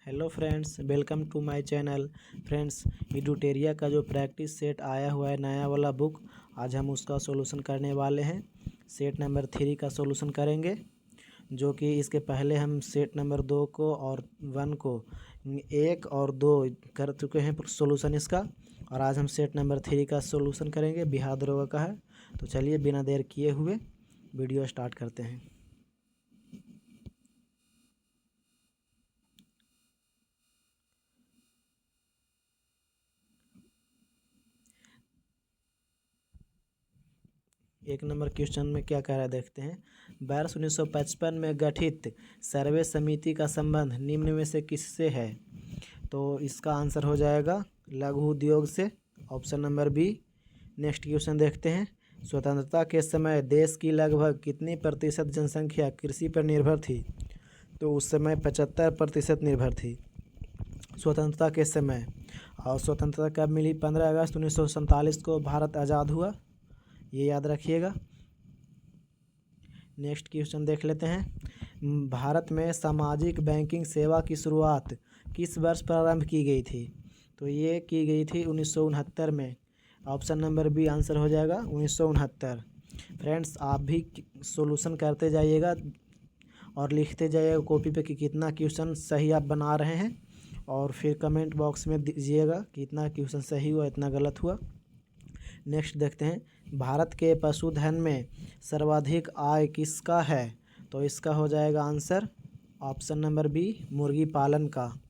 Hello friends, welcome to my channel. Friends, इडुटेरिया का जो प्रैक्टिस सेट आया हुआ है नया वाला बुक, आज हम उसका सॉल्यूशन करने वाले हैं। सेट नंबर 3 का सॉल्यूशन करेंगे, जो कि इसके पहले हम सेट नंबर 2 को और 1 को 1 और 2 कर चुके हैं सॉल्यूशन इसका। और आज हम सेट नंबर 3 का सॉल्यूशन करेंगे, बिहार दरोगा का है। तो चलिए बिना देर किए हुए वीडियो स्टार्ट करते हैं। एक नंबर क्वेश्चन में क्या कह रहा है देखते हैं। वर्ष 1955 में गठित सर्वे समिति का संबंध निम्न में से किससे है? तो इसका आंसर हो जाएगा लघु उद्योग से, option number B. Next question देखते हैं। स्वतंत्रता के समय देश की लगभग कितनी प्रतिशत जनसंख्या कृषि पर निर्भर थी? तो उस समय 75% निर्भर थी स्वतंत्रता के समय। और स्वतंत्रता कब मिली? 15 अगस्त 1947 को भारत आज़ाद हुआ, ये याद रखिएगा। नेक्स्ट क्वेश्चन देख लेते हैं। भारत में सामाजिक बैंकिंग सेवा की शुरुआत किस वर्ष प्रारंभ की गई थी? तो ये की गई थी 1969 में। ऑप्शन नंबर बी आंसर हो जाएगा 1969। फ्रेंड्स, आप भी सॉल्यूशन करते जाइएगा और लिखते जाइएगा कॉपी पे कि कितना क्वेश्चन सही आप बना रहे हैं, और फिर कमेंट बॉक्स में दीजिएगा कि इतना क्वेश्चन सही हुआ, इतना गलत हुआ। नेक्स्ट देखते हैं। भारत के पशुधन में सर्वाधिक आय किसका है? तो इसका हो जाएगा आंसर ऑप्शन नंबर बी, मुर्गी पालन का।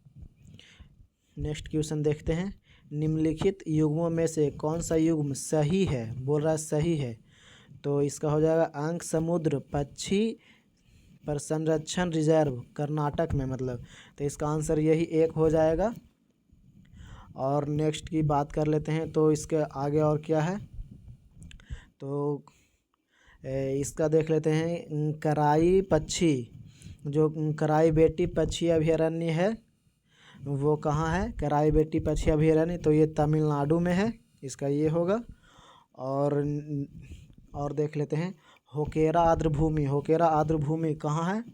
नेक्स्ट क्वेश्चन देखते हैं। निम्नलिखित युग्मों में से कौन सा युग्म सही है? बोल रहा है सही है। तो इसका हो जाएगा अंक समुद्र पक्षी पर संरक्षण रिजर्व कर्नाटक में, मतलब। तो इसका आंसर यही एक हो जाएगा। और नेक्स्ट की बात कर लेते हैं। तो इसके आगे और क्या है? तो इसका देख लेते हैं। कराई पक्षी, जो कराई बेटी पक्षी अभयारण्य है, वो कहाँ है? कराई बेटी पक्षी अभयारण्य, तो ये तमिलनाडु में है, इसका ये होगा। और देख लेते हैं। होकेरा आर्द्रभूमि, होकेरा आर्द्रभूमि कहाँ है?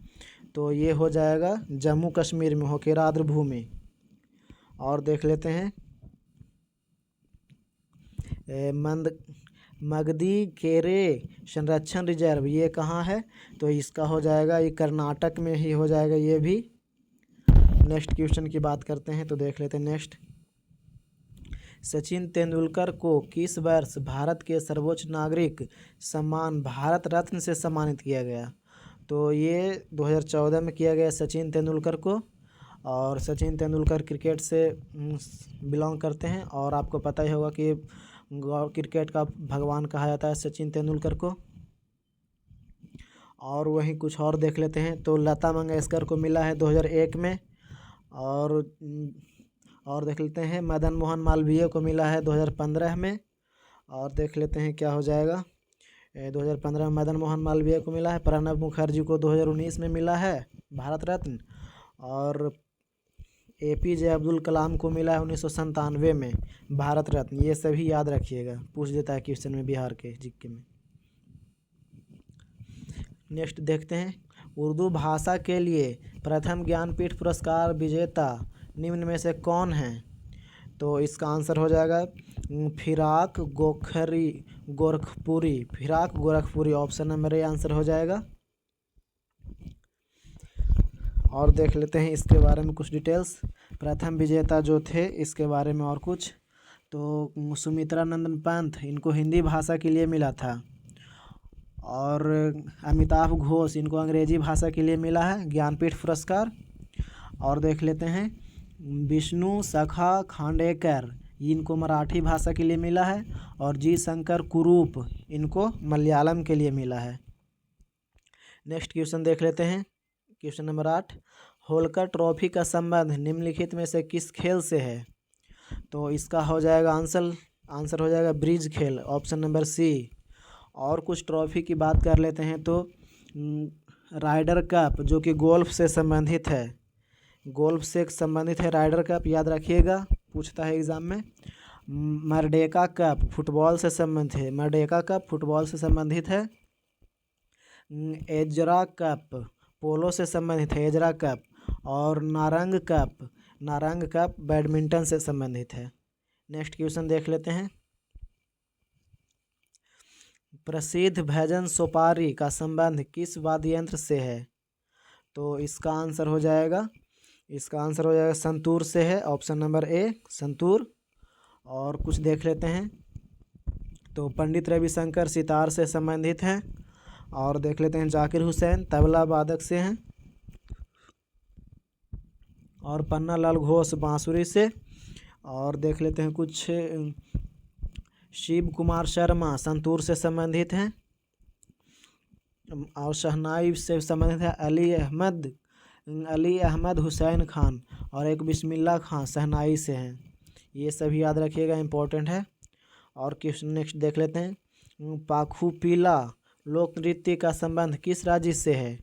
तो ये हो जाएगा जम्मू कश्मीर में, होकेरा आर्द्रभूमि। और देख लेते हैं। मगधी केरे संरक्षण रिजर्व, ये कहाँ है? तो इसका हो जाएगा, ये कर्नाटक में ही हो जाएगा ये भी। नेक्स्ट क्वेश्चन की बात करते हैं, तो देख लेते हैं। नेक्स्ट, सचिन तेंदुलकर को किस वर्ष भारत के सर्वोच्च नागरिक सम्मान भारत रत्न से सम्मानित किया गया? तो ये 2014 में किया गया सचिन तेंदुलकर को। और सचिन तेंदुलकर क्रिकेट से बिलोंग करते हैं, और आपको पता ही होगा कि क्रिकेट का भगवान कहा जाता है सचिन तेंदुलकर को। और वहीं कुछ और देख लेते हैं। तो लता मंगेशकर को मिला है 2001 में। और देख लेते हैं। मदन मोहन मालवीय को मिला है 2015 में। और देख लेते हैं क्या हो जाएगा। 2015 में मदन मोहन मालवीय को मिला है। प्रणब मुखर्जी को 2019 में मिला है भारत रत्न। और APJ अब्दुल कलाम को मिला है 1997 में भारत रत्न। ये सभी याद रखिएगा, पूछ देता है क्वेश्चन में बिहार के जीके में। नेक्स्ट देखते हैं। उर्दू भाषा के लिए प्रथम ज्ञानपीठ पुरस्कार विजेता निम्न में से कौन है? तो इसका आंसर हो जाएगा Firaq Gorakhpuri, Firaq Gorakhpuri, option number A answer हो जाएगा। और देख लेते हैं इसके बारे में कुछ डिटेल्स। प्रथम विजेता जो थे इसके बारे में और कुछ। तो सुमित्रा नंदन पंत, इनको हिंदी भाषा के लिए मिला था। और अमिताभ घोष, इनको अंग्रेजी भाषा के लिए मिला है ज्ञानपीठ पुरस्कार। और देख लेते हैं विष्णु सखा खांडेकर, इनको मराठी भाषा के लिए मिला है। और जी शंकर कुरूप, इनको मलयालम के लिए मिला है। नेक्स्ट क्वेश्चन देख लेते हैं। क्वेश्चन नंबर 8, होलकर ट्रॉफी का संबंध निम्नलिखित में से किस खेल से है? तो इसका हो जाएगा आंसर हो जाएगा ब्रिज खेल, ऑप्शन नंबर सी। और कुछ ट्रॉफी की बात कर लेते हैं। तो राइडर कप, जो कि गोल्फ से संबंधित है, गोल्फ से संबंधित है राइडर कप, याद रखिएगा, पूछता है एग्जाम में। मर्डेका कप फुटबॉल से संबंधित है, मर्डेका कप फुटबॉल से संबंधित है। एजरा कप पोलो से संबंधित है, एजरा कप। और नारंग कप बैडमिंटन से संबंधित है। नेक्स्ट क्वेश्चन देख लेते हैं। प्रसिद्ध भजन सोपारी का संबंध किस वाद्य यंत्र से है? तो इसका आंसर हो जाएगा संतूर से है। ऑप्शन नंबर ए संतूर। और कुछ देख लेते हैं। तो पंडित रविशंकर सितार से संबंधित हैं। और देख लेते हैं जाकिर हुसैन तबला वादक से हैं। और पन्ना लाल घोष बांसुरी से। और देख लेते हैं कुछ शिव कुमार शर्मा संतूर से संबंधित हैं। और शहनाई से संबंधित है अली अहमद हुसैन खान। और एक बिस्मिल्लाह खान शहनाई से हैं। ये सभी याद रखिएगा, इम्पोर्टेंट है। और क्वेश्चन नेक्स्ट देख लेते हैं। पाखू पीला लोक नृत्य का संबंध किस राज्य से है?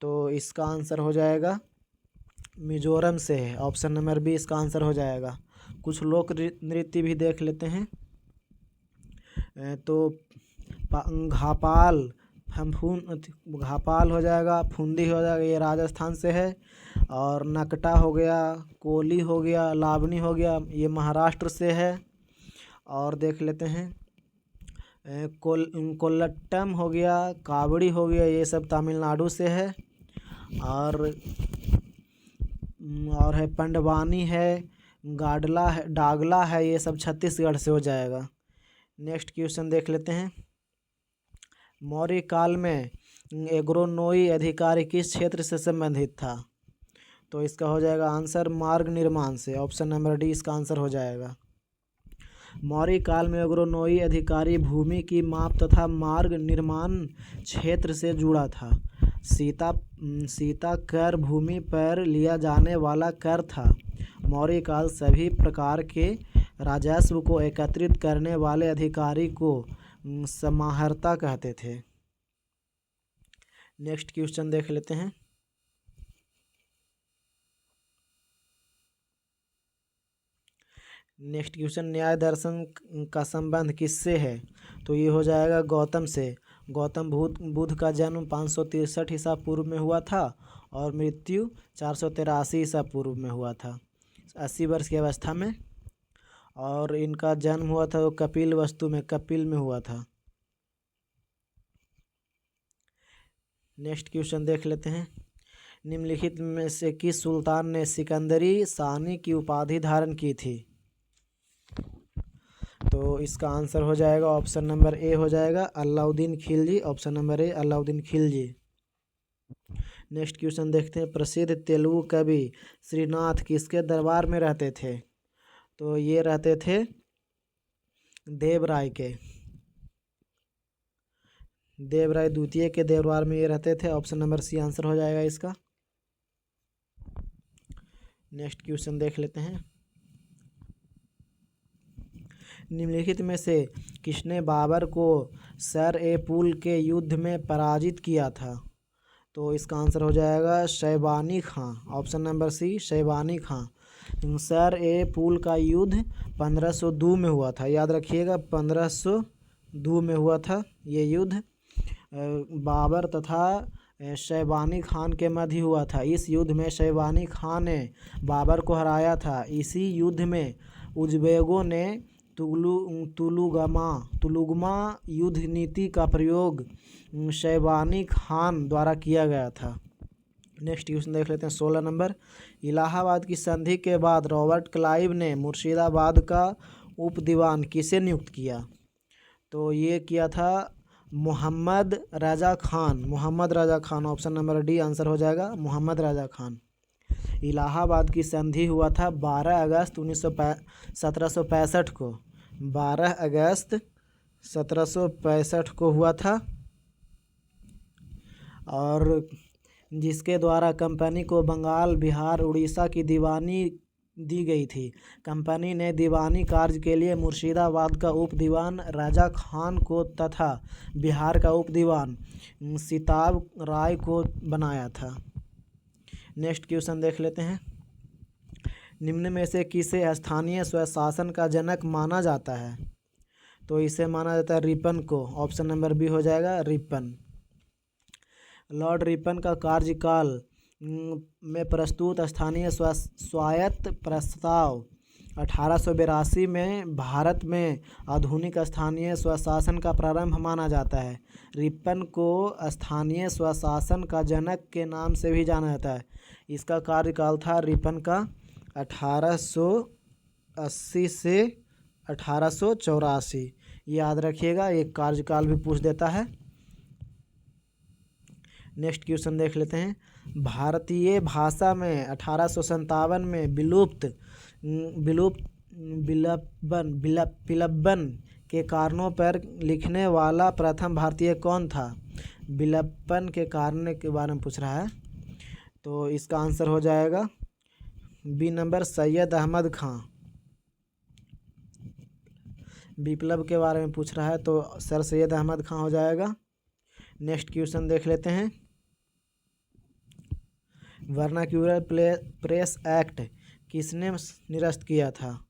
तो इसका आंसर हो जाएगा मिजोरम से है। ऑप्शन नंबर बी इसका आंसर हो जाएगा। कुछ लोक नृत्य भी देख लेते हैं। तो घापाल हो जाएगा, फुंदी हो जाएगा, ये राजस्थान से है। और नकटा हो गया, कोली हो गया, लावनी हो गया, ये महाराष्ट्र से है। और देख लेते हैं कोल्लट्टम हो गया, कावड़ी हो गया, ये सब तमिलनाडु से है। और है पंडवानी है, डागला है, ये सब छत्तीसगढ़ से हो जाएगा। नेक्स्ट क्वेश्चन देख लेते हैं। मौर्य काल में एग्रोनोई अधिकारी किस क्षेत्र से संबंधित था? तो इसका हो जाएगा आंसर मार्ग निर्माण से। ऑप्शन नंबर डी इसका आंसर हो जाएगा। मौर्य काल में एग्रोनोई अधिकारी भूमि की माप तथा मार्ग निर्माण क्षेत्र से जुड़ा था। सीता कर भूमि पर लिया जाने वाला कर था। मौर्य काल सभी प्रकार के राजस्व को एकत्रित करने वाले अधिकारी को समाहर्ता कहते थे। नेक्स्ट क्वेश्चन देख लेते हैं। नेक्स्ट क्वेश्चन न्याय दर्शन का संबंध किससे है? तो ये हो जाएगा गौतम से। गौतम बुद्ध का जन्म 563 ईसा पूर्व में हुआ था और मृत्यु 483 ईसा पूर्व में हुआ था, 80 वर्ष की अवस्था में। और इनका जन्म हुआ था वो कपिल में हुआ था। नेक्स्ट क्वेश्चन देख लेते हैं। निम्नलिखित में से किस सुल्तान ने सिकंदरी सानी की उपाधि धारण की थी? तो इसका आंसर हो जाएगा ऑप्शन नंबर ए हो जाएगा अलाउद्दीन खिलजी। ऑप्शन नंबर ए अलाउद्दीन खिलजी। नेक्स्ट क्वेश्चन देखते हैं। प्रसिद्ध तेलुगु कवि श्रीनाथ किसके दरबार में रहते थे? तो ये रहते थे देवराय द्वितीय के दरबार में ये रहते थे। ऑप्शन नंबर सी आंसर हो जाएगा इसका। नेक्स्ट क्वेश्चन देख लेते हैं। निम्नलिखित में से किसने बाबर को सर-ए-पुल के युद्ध में पराजित किया था? तो इसका आंसर हो जाएगा शैबानी खां। ऑप्शन नंबर सी शैबानी खां। सर-ए-पुल का युद्ध 1502 में हुआ था। याद रखिएगा 1502 में हुआ था ये युद्ध। बाबर तथा शैबानी खान के मध्य हुआ था। इस युद्ध में शैबानी खान ने बाबर को हराया था। इसी युद्ध में उज़्बेकों ने तुलुगमा युद्ध नीति का प्रयोग शैबानी खान द्वारा किया गया था। नेक्स्ट क्वेश्चन देख लेते हैं 16 नंबर। इलाहाबाद की संधि के बाद रॉबर्ट क्लाइव ने मुर्शिदाबाद का उप दीवान किसे नियुक्त किया? तो ये किया था Mohammad Raza Khan. Option number D answer हो जाएगा मोहम्मद रजा खान। इलाहाबाद की संधि हुआ था 12 अगस्त 1765 को। 12 अगस्त 1765 को हुआ था। और जिसके द्वारा कंपनी को बंगाल, बिहार, उड़ीसा की दीवानी दी गई थी। कंपनी ने दीवानी कार्य के लिए मुर्शिदाबाद का उप दीवान राजा खान को तथा बिहार का उप दीवान सिताब राय को बनाया था। नेक्स्ट क्वेश्चन देख लेते हैं। निम्न में से किसे स्थानीय स्वशासन का जनक माना जाता है? तो इसे माना जाता है रिपन को। ऑप्शन नंबर बी हो जाएगा रिपन। लॉर्ड रिपन का कार्यकाल में प्रस्तुत स्थानीय स्वायत्त प्रस्ताव 1882 में भारत में आधुनिक स्थानीय स्वशासन का प्रारंभ माना जाता है। रिपन को स्थानीय स्वशासन का जनक के नाम से भी जाना जाता है। इसका कार्यकाल था रिपन का 1880 से 1884। याद रखिएगा, एक कार्यकाल भी पूछ देता है। नेक्स्ट क्वेश्चन देख लेते हैं। भारतीय भाषा में 1857 में विलंबन के कारणों पर लिखने वाला प्रथम भारतीय कौन था? विलंबन के कारण के बारे में पूछ रहा है, तो इसका आंसर हो जाएगा बी नंबर, सैयद अहमद खां। विप्लव के बारे में पूछ रहा है तो सर सैयद अहमद खां हो जाएगा। नेक्स्ट क्वेश्चन देख लेते हैं। वर्नाक्यूलर प्रेस एक्ट किसने निरस्त किया था?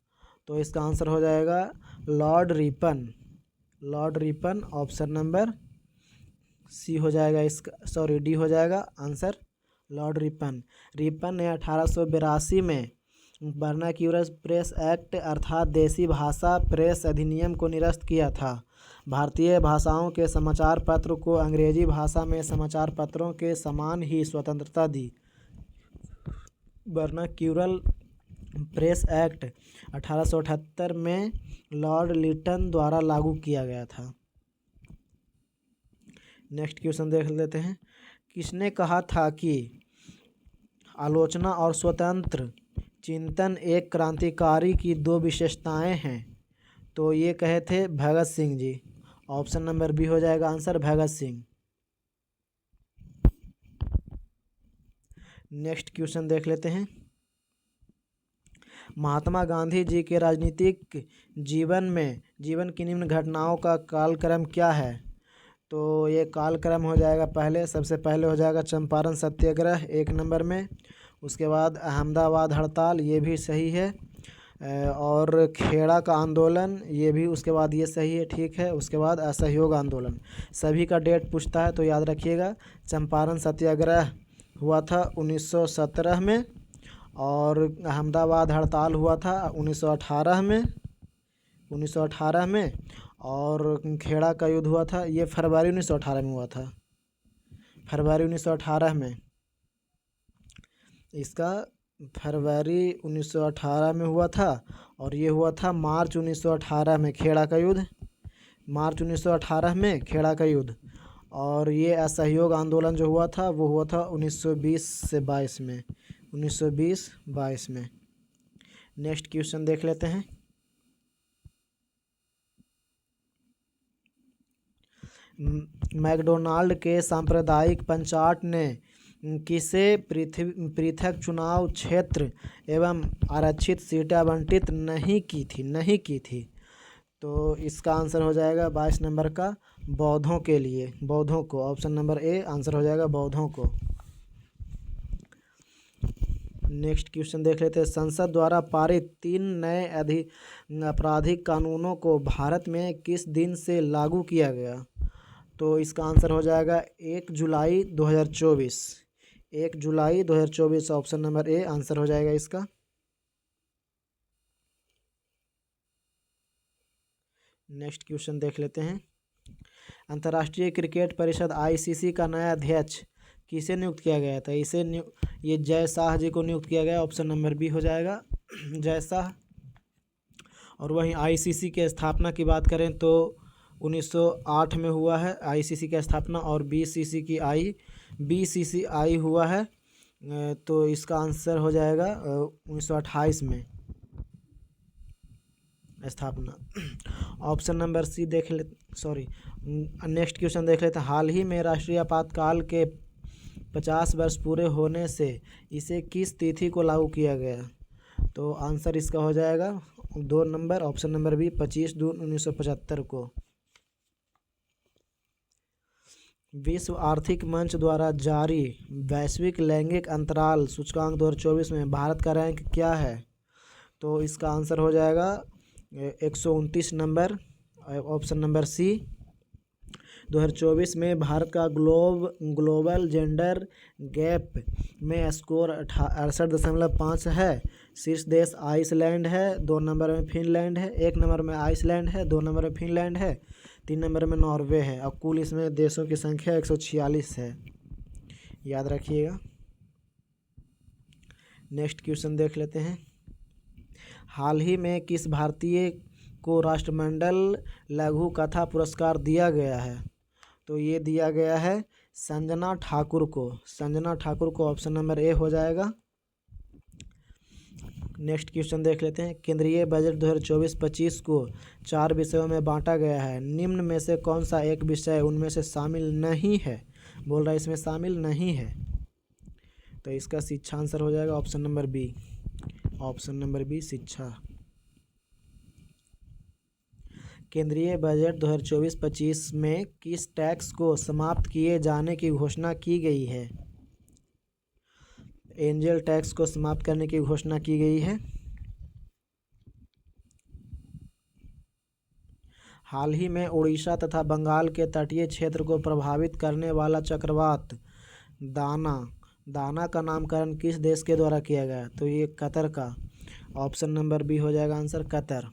तो इसका आंसर हो जाएगा Lord Ripon. Lord Ripon, option number C हो जाएगा इसका, सॉरी डी हो जाएगा आंसर, लॉर्ड रिपन। रिपन ने 1882 में वर्नाक्यूलर प्रेस एक्ट अर्थात देसी भाषा प्रेस अधिनियम को निरस्त किया था। भारतीय भाषाओं के समाचार पत्र को अंग्रेजी भाषा में समाचार पत्रों के समान ही स्वतंत्रता दी। वर्नाक्यूलर प्रेस एक्ट 1878 में लॉर्ड लिटन द्वारा लागू किया गया था। नेक्स्ट क्वेश्चन देख लेते हैं। किसने कहा था कि आलोचना और स्वतंत्र चिंतन एक क्रांतिकारी की दो विशेषताएं हैं? तो ये कहे थे Bhagat Singh ji. Option number B हो जाएगा answer, Bhagat Singh. Next question देख लेते हैं। महात्मा गांधी जी के राजनीतिक जीवन की निम्न घटनाओं का कालक्रम क्या है? तो ये कालक्रम हो जाएगा सबसे पहले हो जाएगा चंपारण सत्याग्रह 1 नंबर में। उसके बाद अहमदाबाद हड़ताल, ये भी सही है। और खेड़ा का आंदोलन, ये भी उसके बाद ये सही है, ठीक है। उसके बाद असहयोग आंदोलन, सभी का डेट पूछता है तो याद रखिएगा। चंपारण सत्याग्रह हुआ था 1917 में, और अहमदाबाद हड़ताल हुआ था 1918 में, और खेड़ा का युद्ध हुआ था, ये फरवरी 1918 में हुआ था। फरवरी 1918 में, इसका फरवरी 1918 में हुआ था, और ये हुआ था मार्च 1918 में खेड़ा का युद्ध। मार्च 1918 में खेड़ा का युद्ध। और ये असहयोग आंदोलन जो हुआ था वो हुआ था 1920 से 22 में, 1920-22 में। नेक्स्ट क्वेश्चन देख लेते हैं। मैकडोनाल्ड के सांप्रदायिक पंचाट ने किसे पृथक चुनाव क्षेत्र एवं आरक्षित सीटें आवंटित नहीं की थी? तो इसका आंसर हो जाएगा 22 नंबर का, बौद्धों के लिए, बौद्धों को। ऑप्शन नंबर ए आंसर हो जाएगा, बौद्धों को। नेक्स्ट क्वेश्चन देख लेते हैं। संसद द्वारा पारित 3 नए आपराधिक कानूनों को भारत में किस दिन से लागू किया गया? तो इसका आंसर हो जाएगा 1 जुलाई 2024। 1 जुलाई 2024, ऑप्शन नंबर ए आंसर हो जाएगा इसका। नेक्स्ट क्वेश्चन देख लेते हैं। अंतर्राष्ट्रीय क्रिकेट परिषद ICC का नया अध्यक्ष किसे नियुक्त किया गया था? ये जय शाह जी को नियुक्त किया गया। ऑप्शन नंबर बी हो जाएगा, जय शाह। और वहीं ICC के स्थापना की बात करें तो 1908 में हुआ है ICC की स्थापना, और BCCI हुआ है। तो इसका आंसर हो जाएगा 1928 में स्थापना। ऑप्शन नंबर सी देख ले, सॉरी नेक्स्ट क्वेश्चन देख लेते हैं। हाल ही में राष्ट्रीय आपातकाल के 50 वर्ष पूरे होने से इसे किस तिथि को लागू किया गया? तो आंसर इसका हो जाएगा 2 नंबर, ऑप्शन नंबर बी 25 जून 1975 को। विश्व आर्थिक मंच द्वारा जारी वैश्विक लैंगिक अंतराल सूचकांक 2024 में भारत का रैंक क्या है? तो इसका आंसर हो जाएगा 129 नंबर, ऑप्शन नंबर सी। 2024 में भारत का ग्लोबल जेंडर गैप में स्कोर 68.5 है। शीर्ष देश आइसलैंड है, 2 नंबर में फिनलैंड है, 1 नंबर में आइसलैंड है, 2 नंबर में फिनलैंड है, 3 नंबर में नॉर्वे है और कुल इसमें देशों की संख्या 146 है, याद रखिएगा। नेक्स्ट क्वेश्चन देख लेते हैं। हाल ही में किस भारतीय को राष्ट्रमंडल लघु कथा पुरस्कार दिया गया है? तो ये दिया गया है संजना ठाकुर को। संजना ठाकुर को ऑप्शन नंबर ए हो जाएगा। नेक्स्ट क्वेश्चन देख लेते हैं। केंद्रीय बजट 2024-25 को 4 विषयों में बांटा गया है। निम्न में से कौन सा एक विषय उनमें से शामिल नहीं है? बोल रहा है इसमें शामिल नहीं है, तो इसका शिक्षा आंसर हो जाएगा option number B. Option number B शिक्षा। केंद्रीय बजट 2024-25 में किस टैक्स को समाप्त किए जाने की घोषणा की गई है? एंजल टैक्स को समाप्त करने की घोषणा की गई है। हाल ही में उड़ीसा तथा बंगाल के तटीय क्षेत्र को प्रभावित करने वाला चक्रवात दाना का नामकरण किस देश के द्वारा किया गया? तो ये कतर का। ऑप्शन नंबर बी हो जाएगा आंसर, कतर।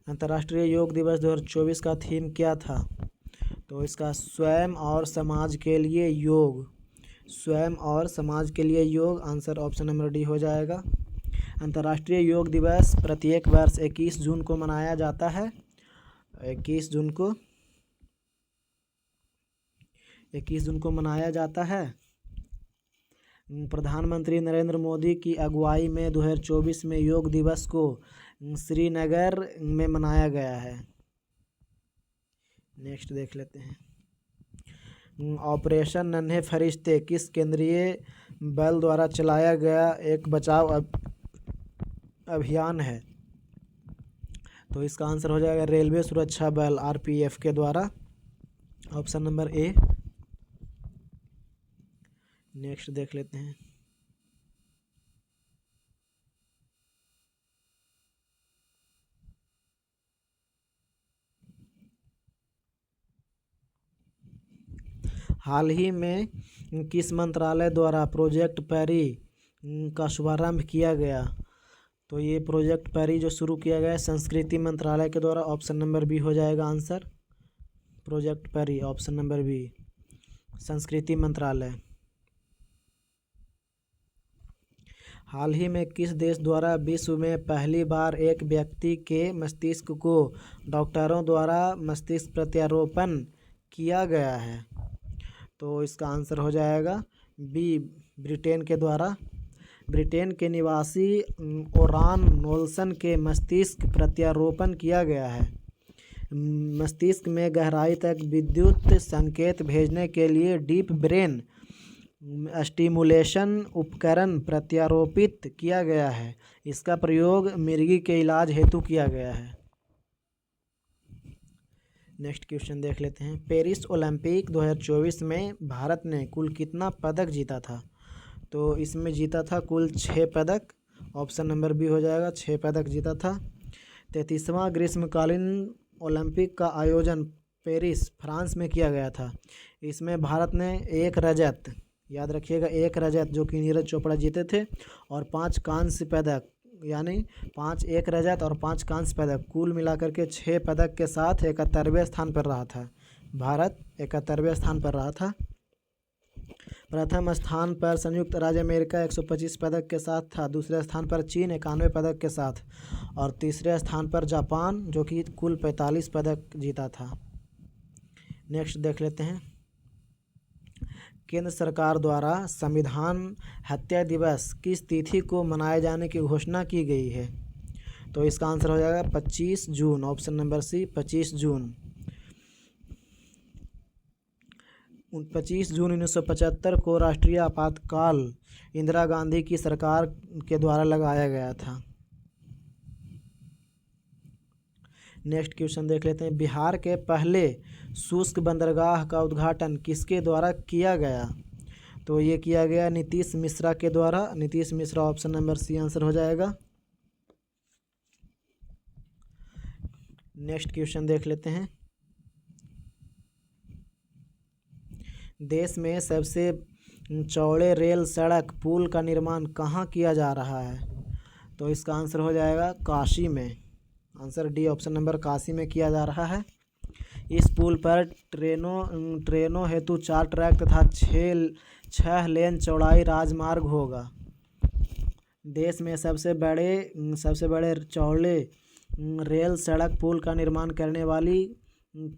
अंतर्राष्ट्रीय योग दिवस 2024 का थीम क्या था? तो इसका स्वयं और समाज के लिए योग। स्वयं और समाज के लिए योग, आंसर ऑप्शन नंबर डी हो जाएगा। अंतर्राष्ट्रीय योग दिवस प्रत्येक वर्ष 21 जून को मनाया जाता है। 21 जून को मनाया जाता है। प्रधानमंत्री नरेंद्र मोदी की अगुवाई में 2024 में योग दिवस को श्रीनगर में मनाया गया है। नेक्स्ट देख लेते हैं। ऑपरेशन नन्हे फरिश्ते किस केंद्रीय बल द्वारा चलाया गया एक बचाव अभियान है? तो इसका आंसर हो जाएगा रेलवे सुरक्षा बल आरपीएफ के द्वारा। Option number A. नेक्स्ट देख लेते हैं। हाल ही में किस मंत्रालय द्वारा प्रोजेक्ट पैरी का शुभारंभ किया गया? तो ये प्रोजेक्ट पैरी जो शुरू किया गया है संस्कृति मंत्रालय के द्वारा। ऑप्शन नंबर बी हो जाएगा आंसर, प्रोजेक्ट पैरी। ऑप्शन नंबर बी संस्कृति मंत्रालय। हाल ही में किस देश द्वारा विश्व में पहली बार एक व्यक्ति के मस्तिष्क को डॉक्टरों द्वारा मस्तिष्क प्रत्यारोपण किया गया है? तो इसका आंसर हो जाएगा बी, ब्रिटेन के द्वारा। ब्रिटेन के निवासी ओरान नोल्सन के मस्तिष्क प्रत्यारोपण किया गया है। मस्तिष्क में गहराई तक विद्युत संकेत भेजने के लिए डीप ब्रेन स्टिमुलेशन उपकरण प्रत्यारोपित किया गया है। इसका प्रयोग मिर्गी के इलाज हेतु किया गया है। नेक्स्ट क्वेश्चन देख लेते हैं। पेरिस ओलंपिक 2024 में भारत ने कुल कितना पदक जीता था? तो इसमें जीता था कुल 6 पदक। ऑप्शन नंबर बी हो जाएगा, 6 पदक जीता था। 33वां ग्रीष्मकालीन ओलंपिक का आयोजन पेरिस फ्रांस में किया गया था। इसमें भारत ने 1 रजत, याद रखिएगा 1 रजत जो कि नीरज चोपड़ा जीते थे, और 5 कांस्य पदक, यानी 1 रजत और 5 कांस्य पदक, कुल मिलाकर के 6 पदक के साथ 71वें स्थान पर रहा था। भारत 71वें स्थान पर रहा था। प्रथम स्थान पर संयुक्त राज्य अमेरिका 125 पदक के साथ था। दूसरे स्थान पर चीन 91 पदक के साथ, और तीसरे स्थान पर जापान जो कि कुल 45 पदक जीता था। नेक्स्ट देख लेते हैं। केंद्र सरकार द्वारा संविधान हत्या दिवस किस तिथि को मनाए जाने की घोषणा की गई है? तो इसका आंसर हो जाएगा 25 जून। ऑप्शन नंबर सी 25 जून। 25 जून 1975 को राष्ट्रीय आपातकाल इंदिरा गांधी की सरकार के द्वारा लगाया गया था। नेक्स्ट क्वेश्चन देख लेते हैं। बिहार के पहले शुष्क बंदरगाह का उद्घाटन किसके द्वारा किया गया? तो ये किया गया नीतीश मिश्रा के द्वारा। Nitish Mishra option number C answer हो जाएगा। नेक्स्ट क्वेश्चन देख लेते हैं। देश में सबसे चौड़े रेल सड़क पुल का निर्माण कहाँ किया जा रहा है? तो इसका आंसर हो जाएगा काशी में। Answer D option number Kashi में किया जा रहा है। इस पुल पर ट्रेनों हेतु 4 ट्रैक तथा 6 लेन चौड़ाई राजमार्ग होगा। देश में सबसे बड़े चौड़े रेल सड़क पुल का निर्माण करने वाली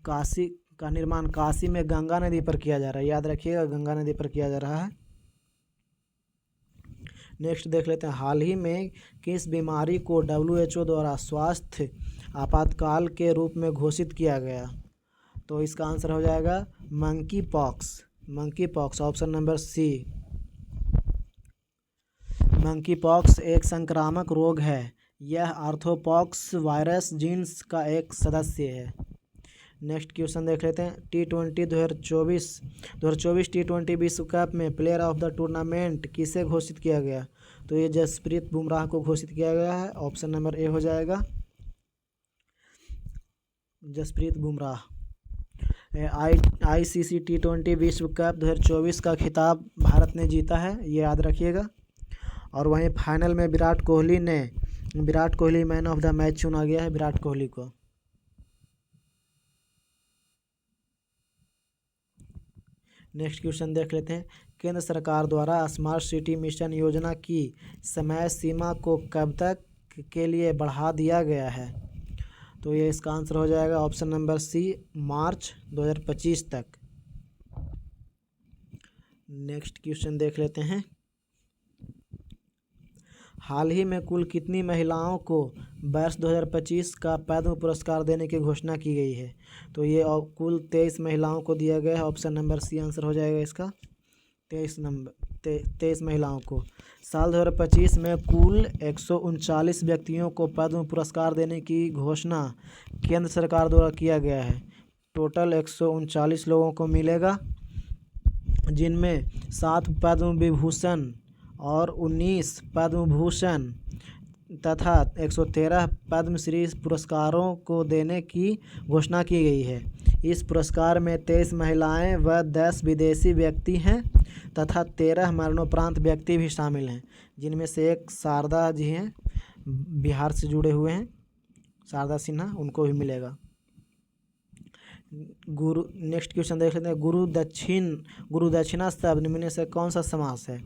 काशी में गंगा नदी पर किया जा रहा है। याद रखिएगा, गंगा नदी पर किया जा रहा है। नेक्स्ट देख लेते हैं। हाल ही में किस बीमारी को WHO द्वारा स्वास्थ्य आपातकाल के रूप में घोषित किया गया? तो इसका आंसर हो जाएगा monkeypox option number C. Monkeypox एक संक्रामक रोग है। यह आर्थ्रोपॉक्स वायरस जीन्स का एक सदस्य है। नेक्स्ट क्वेश्चन देख लेते हैं। T20 2024 T20 विश्व कप में प्लेयर ऑफ द टूर्नामेंट किसे घोषित किया गया? तो ये जसप्रीत बुमराह को घोषित किया गया है। ऑप्शन नंबर ए हो जाएगा, जसप्रीत बुमराह। ICC T20 विश्व कप 2024 का खिताब भारत ने जीता है, ये याद रखिएगा। और वहीं फाइनल में Virat Kohli man of the match चुना गया है, विराट कोहली को। नेक्स्ट क्वेश्चन देख लेते हैं। केंद्र सरकार द्वारा स्मार्ट सिटी मिशन योजना की समय सीमा को कब तक के लिए बढ़ा दिया गया है? तो ये इसका आंसर हो जाएगा ऑप्शन नंबर सी, मार्च 2025 तक। नेक्स्ट क्वेश्चन देख लेते हैं। हाल ही में कुल कितनी महिलाओं को वर्ष 2025 का पद्म पुरस्कार देने की घोषणा की गई है? तो ये कुल 23 महिलाओं को दिया गया है। ऑप्शन नंबर सी आंसर हो जाएगा इसका, 23 महिलाओं को। साल 2025 में कुल 139 व्यक्तियों को पद्म पुरस्कार देने की घोषणा केंद्र सरकार द्वारा किया गया है। टोटल 139 लोगों को मिलेगा, जिनमें 7 पद्म विभूषण और 19 पद्म भूषण तथा 113 पद्मश्री पुरस्कारों को देने की घोषणा की गई है। इस पुरस्कार में 23 महिलाएं व 10 विदेशी व्यक्ति हैं तथा 13 मरणोपरांत व्यक्ति भी शामिल हैं, जिनमें से एक शारदा जी हैं, बिहार से जुड़े हुए हैं, शारदा सिन्हा, उनको भी मिलेगा। नेक्स्ट क्वेश्चन देख लेते हैं। गुरु दक्षिणा शब्द निम्न में से कौन सा समास है?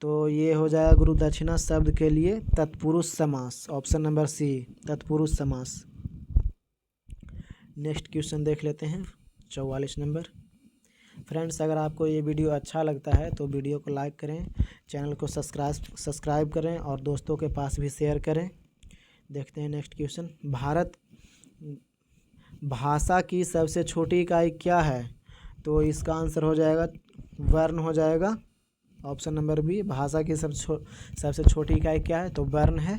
तो ये हो जाएगा गुरु दक्षिणा शब्द के लिए तत्पुरुष समास। ऑप्शन नंबर सी, तत्पुरुष समास। नेक्स्ट क्वेश्चन देख लेते हैं, 44 नंबर। फ्रेंड्स, अगर आपको ये वीडियो अच्छा लगता है तो वीडियो को लाइक करें, चैनल को सब्सक्राइब करें और दोस्तों के पास भी शेयर करें। देखते हैं नेक्स्ट क्वेश्चन। भाषा की सबसे छोटी इकाई क्या है? तो इसका आंसर हो जाएगा वर्ण हो जाएगा। ऑप्शन नंबर बी, भाषा की सबसे छोटी इकाई क्या है? तो वर्ण है।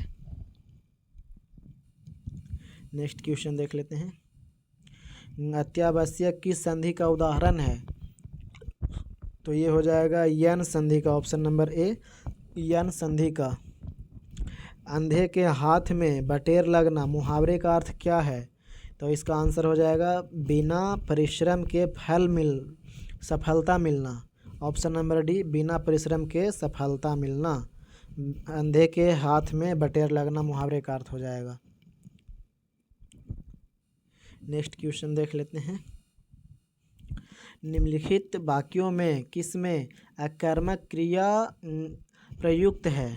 नेक्स्ट क्वेश्चन देख लेते हैं। अत्यावश्यक किस संधि का उदाहरण है? तो ये हो जाएगा यन संधि का। ऑप्शन नंबर ए, यन संधि का। अंधे के हाथ में बटेर लगना मुहावरे का अर्थ क्या है? तो इसका आंसर हो जाएगा बिना परिश्रम के सफलता मिलना। ऑप्शन नंबर डी, बिना परिश्रम के सफलता मिलना। अंधे के हाथ में बटेर लगना मुहावरे का अर्थ हो जाएगा। नेक्स्ट क्वेश्चन देख लेते हैं। निम्नलिखित वाक्यों में किसमें अकर्मक क्रिया प्रयुक्त है?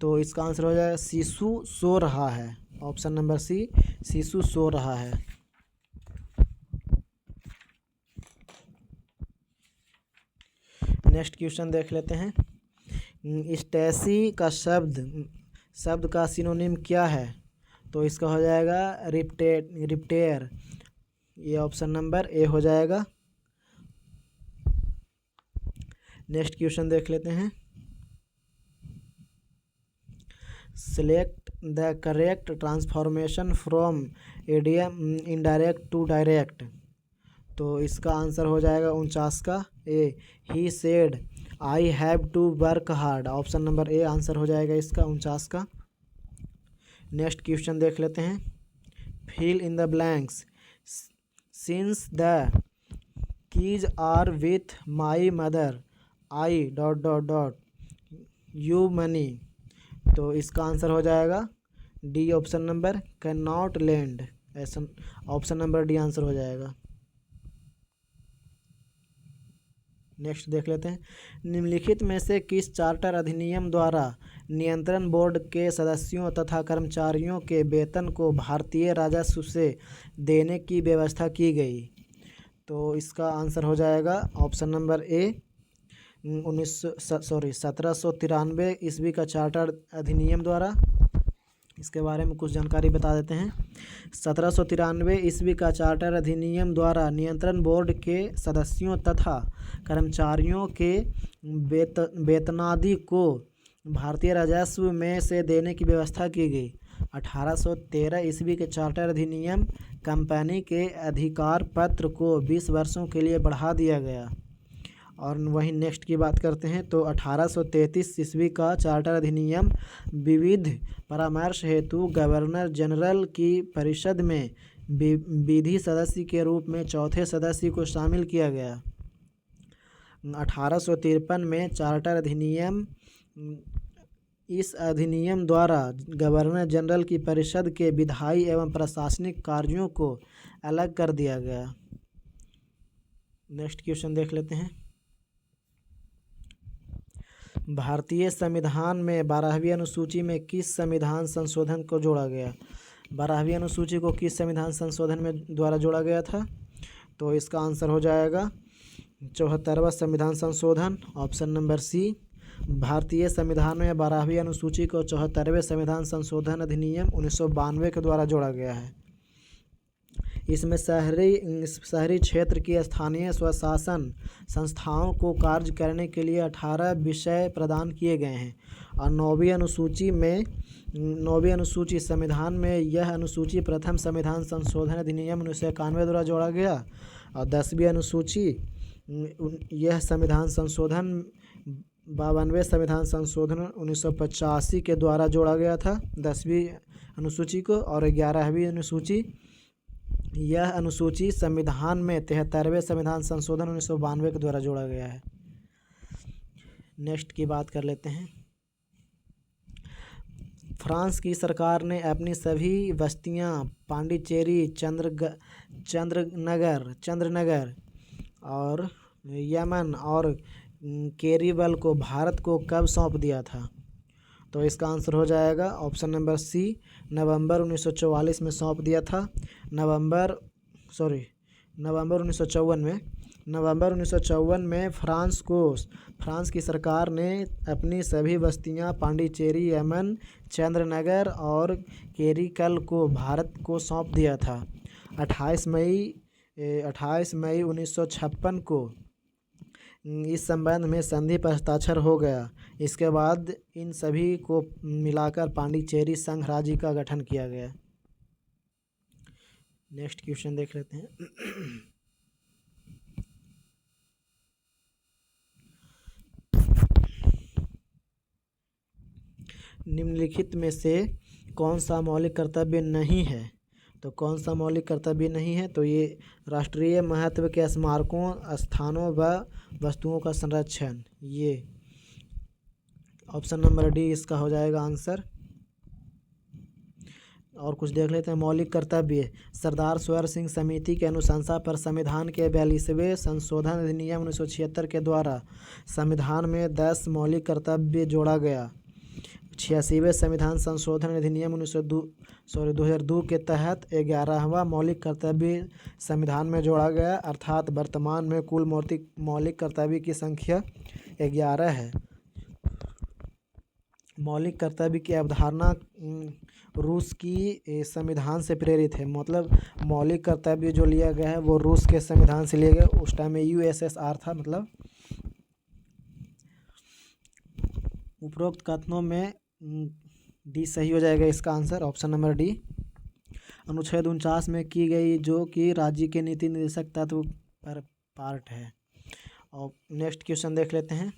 तो इसका आंसर हो जाएगा शिशु सो रहा है। ऑप्शन नंबर सी, शिशु सो रहा है। नेक्स्ट क्वेश्चन देख लेते हैं। स्टेसी का शब्द का सिनोनिम क्या है? तो इसका हो जाएगा रिप्टेयर। ये ऑप्शन नंबर ए हो जाएगा। नेक्स्ट क्वेश्चन देख लेते हैं। Select the correct transformation from indirect to direct. तो इसका आंसर हो जाएगा 49 का A, he said I have to work hard. Option number A answer हो जाएगा इसका 49 का। नेक्स्ट क्वेश्चन देख लेते हैं। Fill in the blanks. Since the keys are with my mother I dot dot dot you money. तो इसका answer हो जाएगा D option number can not lend. ऐसा ऑप्शन नंबर डी आंसर हो जाएगा। नेक्स्ट देख लेते हैं। निम्नलिखित में से किस चार्टर अधिनियम द्वारा नियंत्रण बोर्ड के सदस्यों तथा कर्मचारियों के वेतन को भारतीय राजस्व से देने की व्यवस्था की गई। तो इसका आंसर हो जाएगा ऑप्शन नंबर ए 1793 ईस्वी का चार्टर अधिनियम द्वारा। इसके बारे में कुछ जानकारी बता देते हैं। 1793 ईस्वी का चार्टर अधिनियम द्वारा नियंत्रण बोर्ड के सदस्यों तथा कर्मचारियों के वेतनादि को भारतीय राजस्व में से देने की व्यवस्था की गई। 1813 ईस्वी के चार्टर अधिनियम कंपनी के अधिकार पत्र को 20 वर्षों के लिए बढ़ा दिया गया। और वहीं नेक्स्ट की बात करते हैं तो 1833 ईस्वी का चार्टर अधिनियम विविध परामर्श हेतु गवर्नर जनरल की परिषद में विधि सदस्य के रूप में चौथे सदस्य को शामिल किया गया। 1853 में चार्टर अधिनियम इस अधिनियम द्वारा गवर्नर जनरल की परिषद के विधायी एवं प्रशासनिक कार्यों को अलग कर दिया गया। नेक्स्ट क्वेश्चन देख लेते हैं। भारतीय संविधान में 12वीं अनुसूची में किस संविधान संशोधन को जोड़ा गया। 12वीं अनुसूची को किस संविधान संशोधन में द्वारा जोड़ा गया था। तो इसका आंसर हो जाएगा 74वां संविधान संशोधन ऑप्शन नंबर सी। भारतीय संविधान में 12वीं अनुसूची को 74वें संविधान संशोधन अधिनियम 1992 के द्वारा जोड़ा गया है। इसमें शहरी क्षेत्र की स्थानीय स्वशासन संस्थाओं को कार्य करने के लिए 18 विषय प्रदान किए गए हैं। और 9वीं अनुसूची संविधान में यह अनुसूची प्रथम संविधान संशोधन अधिनियम 1991 द्वारा जोड़ा गया। और 10वीं अनुसूची यह संविधान संशोधन 52वें संविधान संशोधन 1985 के द्वारा जोड़ा गया था 10वीं अनुसूची को। और 11वीं अनुसूची यह अनुसूची संविधान में 73वें संविधान संशोधन 1992 के द्वारा जोड़ा गया है। नेक्स्ट की बात कर लेते हैं। फ्रांस की सरकार ने अपनी सभी बस्तियां पांडिचेरी, चंद्रनगर और यमन और केरीबल को भारत को कब सौंप दिया था। तो इसका आंसर हो जाएगा ऑप्शन नंबर सी नवंबर 1944 में सौंप दिया था। नवंबर 1954 में फ्रांस की सरकार ने अपनी सभी बस्तियां पांडिचेरी, यमन, चंद्रनगर और केरीकल को भारत को सौंप दिया था। 28 मई 1956 को इस संबंध में संधि पर हस्ताक्षर हो गया। इसके बाद इन सभी को मिलाकर पांडिचेरी संघ राज्य का गठन किया गया। नेक्स्ट क्वेश्चन देख लेते हैं। निम्नलिखित में से कौन सा मौलिक कर्तव्य नहीं है। तो कौन सा मौलिक कर्तव्य नहीं है। तो ये राष्ट्रीय महत्व के स्मारकों, स्थानों व वस्तुओं का संरक्षण। ये ऑप्शन नंबर डी इसका हो जाएगा आंसर। और कुछ देख लेते हैं। मौलिक कर्तव्य सरदार सवर सिंह समिति के अनुशंसा पर संविधान के 42वें संशोधन अधिनियम 1976 के द्वारा संविधान में 10 मौलिक कर्तव्य जोड़ा गया। 86वें संविधान संशोधन अधिनियम 2002 के तहत 11वां मौलिक कर्तव्य संविधान में जोड़ा गया। अर्थात वर्तमान में कुल मौलिक कर्तव्य की संख्या 11 है। मौलिक कर्तव्य की अवधारणा रूस की संविधान से प्रेरित है। मतलब मौलिक कर्तव्य जो लिया गया है वो रूस के संविधान से लिया गया। उस टाइम में USSR था। मतलब उपरोक्त कथनों में डी सही हो जाएगा इसका आंसर ऑप्शन नंबर डी। अनुच्छेद 49 में की गई जो कि राज्य के नीति निर्देशक तत्व पर पार्ट है। और नेक्स्ट क्वेश्चन देख लेते हैं।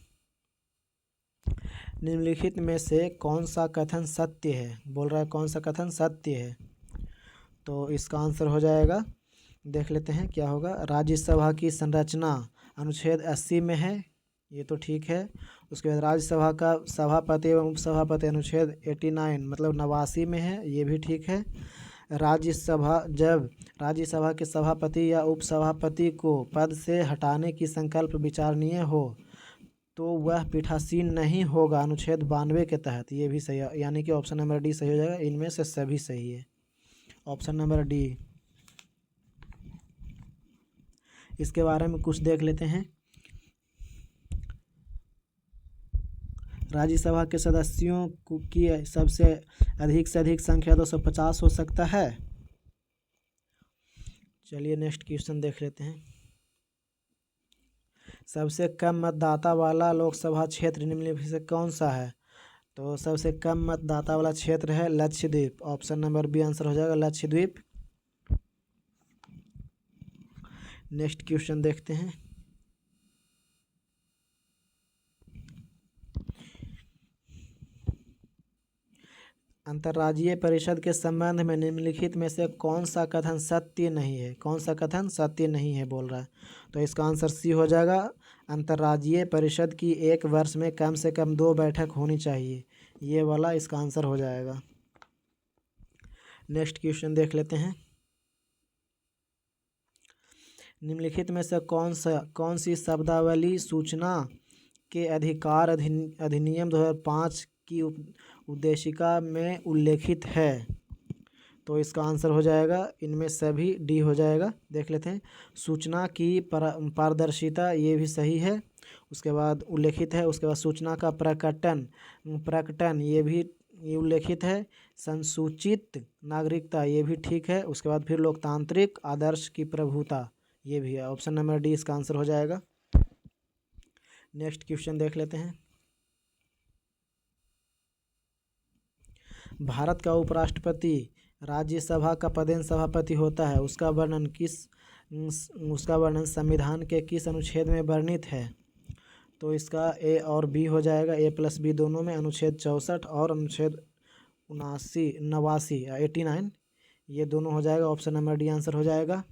निम्नलिखित में से कौन सा कथन सत्य है? बोल रहा है कौन सा कथन सत्य है। तो इसका आंसर हो जाएगा, देख लेते हैं क्या होगा। राज्यसभा की संरचना अनुच्छेद 80 में है, ये तो ठीक है। उसके बाद राज्यसभा का सभापति एवं उपसभापति अनुच्छेद 89 मतलब 89 में है, ये भी ठीक है। राज्यसभा जब राज्यसभा के सभापति या उपसभापति को पद से हटाने की संकल्प विचारणीय हो तो वह पीठासीन नहीं होगा, अनुच्छेद 92 के तहत। ये भी सही है, यानी कि ऑप्शन नंबर डी सही हो जाएगा। इनमें से सभी सही है, ऑप्शन नंबर डी। इसके बारे में कुछ देख लेते हैं। राज्यसभा के सदस्यों की सबसे अधिक से अधिक संख्या 250 हो सकता है। चलिए नेक्स्ट क्वेश्चन देख लेते हैं। सबसे कम मतदाता वाला लोकसभा क्षेत्र निम्नलिखित में से कौन सा है? तो सबसे कम मतदाता वाला क्षेत्र है Lakshadweep, option number B answer हो जाएगा लक्षद्वीप। नेक्स्ट क्वेश्चन देखते हैं। अंतर्राज्यीय परिषद के संबंध में निम्नलिखित में से कौन सा कथन सत्य नहीं है? कौन सा कथन सत्य नहीं है बोल रहा है। तो इसका आंसर सी हो जाएगा। अंतर्राज्यीय परिषद की एक वर्ष में कम से कम 2 बैठक होनी चाहिए, ये वाला इसका आंसर हो जाएगा। नेक्स्ट क्वेश्चन देख लेते हैं। निम्नलिखित में से कौन सी शब्दावली सूचना के अधिकार अधिनियम 2005 की उद्देशिका में उल्लेखित है? तो इसका आंसर हो जाएगा, इनमें सभी डी हो जाएगा। देख लेते हैं। सूचना की पारदर्शिता, ये भी सही है। उसके बाद उल्लेखित है। उसके बाद सूचना का प्रकटन ये भी उल्लेखित है। संसूचित नागरिकता, ये भी ठीक है। उसके बाद फिर लोकतांत्रिक आदर्श की प्रभुता, ये भी है। ऑप्शन नंबर डी इसका आंसर हो जाएगा। नेक्स्ट क्वेश्चन देख लेते हैं। भारत का उपराष्ट्रपति राज्यसभा का पदेन सभापति होता है, उसका वर्णन संविधान के किस अनुच्छेद में वर्णित है? तो इसका ए और बी हो जाएगा, A+B दोनों में। अनुच्छेद 64 और अनुच्छेद 89 89, ये दोनों हो जाएगा। ऑप्शन नंबर डी आंसर हो जाएगा।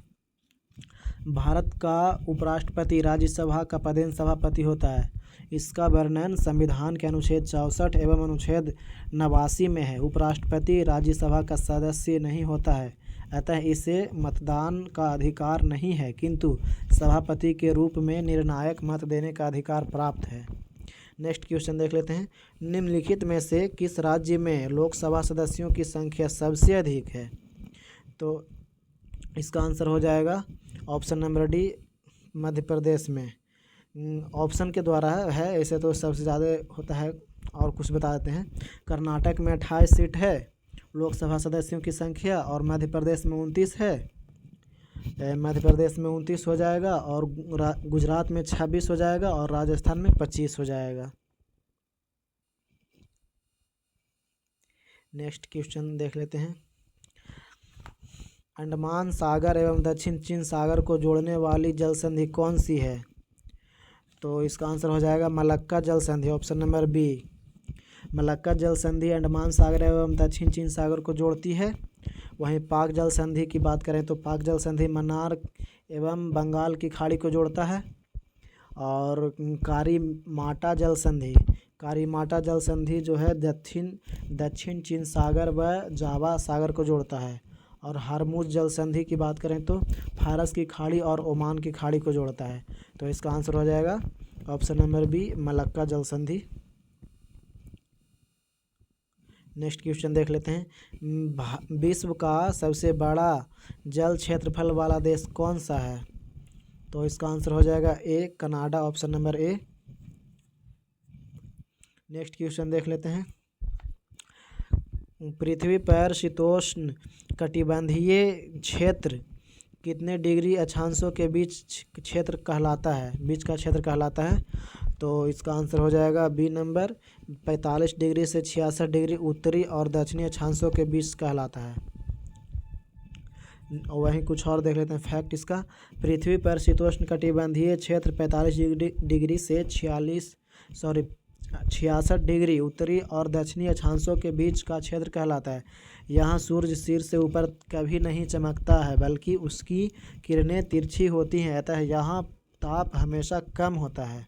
भारत का उपराष्ट्रपति राज्यसभा का पदेन सभापति होता है, इसका वर्णन संविधान के अनुच्छेद 64 एवं अनुच्छेद 89 में है। उपराष्ट्रपति राज्यसभा का सदस्य नहीं होता है, अतः इसे मतदान का अधिकार नहीं है, किंतु सभापति के रूप में निर्णायक मत देने का अधिकार प्राप्त है। नेक्स्ट क्वेश्चन देख लेते हैं। निम्नलिखित में से किस राज्य में लोकसभा सदस्यों की संख्या सबसे अधिक है? तो इसका आंसर हो जाएगा option number D, Madhya Pradesh में। ऑप्शन के द्वारा है, ऐसे तो सबसे ज़्यादा होता है। और कुछ बता देते हैं। कर्नाटक में 28 सीट है लोकसभा सदस्यों की संख्या, और मध्य प्रदेश में 29 है। मध्य प्रदेश में 29 हो जाएगा, और गुजरात में 26 हो जाएगा, और राजस्थान में 25 हो जाएगा। नेक्स्ट क्वेश्चन देख लेते हैं। अंडमान सागर एवं दक्षिण चीन सागर को जोड़ने वाली जल संधि कौन सी है? तो इसका आंसर हो जाएगा मलक्का जल संधि, ऑप्शन नंबर बी। मलक्का जल संधि अंडमान सागर एवं दक्षिण चीन सागर को जोड़ती है। वहीं पाक जल संधि की बात करें तो पाक जल संधि मन्नार एवं बंगाल की खाड़ी को जोड़ता है। और कारी माटा जल संधि जो है दक्षिण चीन सागर व जावा सागर को जोड़ता है। और हरमुज जल संधि की बात करें तो फारस की खाड़ी और ओमान की खाड़ी को जोड़ता है। तो इसका आंसर हो जाएगा ऑप्शन नंबर बी, मलक्का जल संधि। नेक्स्ट क्वेश्चन देख लेते हैं। विश्व का सबसे बड़ा जल क्षेत्रफल वाला देश कौन सा है? तो इसका आंसर हो जाएगा A, Canada, option number A. Next question देख लेते हैं। पृथ्वी पर शीतोष्ण कटिबंधीय क्षेत्र कितने डिग्री अक्षांशों के बीच का क्षेत्र कहलाता है? तो इसका आंसर हो जाएगा बी नंबर, 45 डिग्री से 66 डिग्री उत्तरी और दक्षिणी अक्षांशों के बीच कहलाता है। वहीं कुछ और देख लेते हैं फैक्ट इसका। पृथ्वी पर शीतोष्ण कटिबंधीय क्षेत्र 45 डिग्री से 66 डिग्री उत्तरी और दक्षिणी अक्षांशों के बीच का क्षेत्र कहलाता है। यहाँ सूर्य सिर से ऊपर कभी नहीं चमकता है, बल्कि उसकी किरणें तिरछी होती हैं, अतः यहाँ ताप हमेशा कम होता है।